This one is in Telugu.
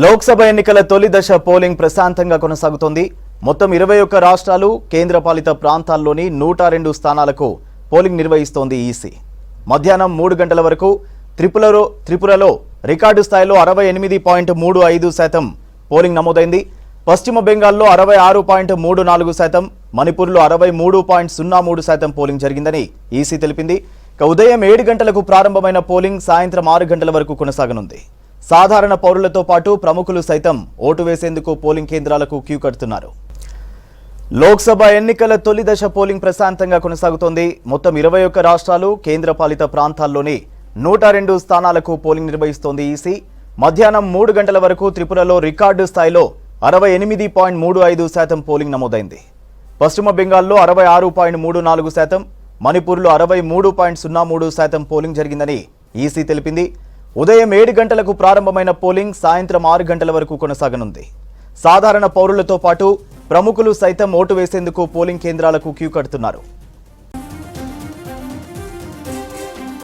లోక్సభ ఎన్నికల తొలి దశ పోలింగ్ ప్రశాంతంగా కొనసాగుతోంది. మొత్తం 21 రాష్ట్రాలు, కేంద్రపాలిత ప్రాంతాల్లోని 102 స్థానాలకు పోలింగ్ నిర్వహిస్తోంది ఈసీ. మధ్యాహ్నం 3 గంటల వరకు త్రిపురలో రికార్డు స్థాయిలో 68.35% పోలింగ్ నమోదైంది. పశ్చిమ బెంగాల్లో 66.34%, మణిపూర్లో 63.03% పోలింగ్ జరిగిందని ఈసీ తెలిపింది. ఉదయం 7 గంటలకు ప్రారంభమైన పోలింగ్ సాయంత్రం 6 గంటల వరకు కొనసాగనుంది. సాధారణ పౌరులతో పాటు ప్రముఖులు సైతం ఓటు వేసేందుకు పోలింగ్ కేంద్రాలకు క్యూ కడుతున్నారు. లోక్సభ ఎన్నికల తొలి దశ పోలింగ్ ప్రశాంతంగా కొనసాగుతోంది. మొత్తం 21 రాష్ట్రాలు, కేంద్రపాలిత ప్రాంతాల్లోని 102 స్థానాలకు పోలింగ్ నిర్వహిస్తోంది ఈసీ. మధ్యాహ్నం 3 గంటల వరకు త్రిపురలో రికార్డు స్థాయిలో 68.35% పోలింగ్ నమోదైంది. పశ్చిమ బెంగాల్లో 66.34%, మణిపూర్లో 63.03% పోలింగ్ జరిగిందని ఈసీ తెలిపింది. ఉదయం 7 గంటలకు ప్రారంభమైన పోలింగ్ సాయంత్రం 6 గంటల వరకు కొనసాగనుంది. సాధారణ పౌరులతో పాటు ప్రముఖులు సైతం ఓటు వేసేందుకు పోలింగ్ కేంద్రాలకు క్యూ కడుతున్నారు.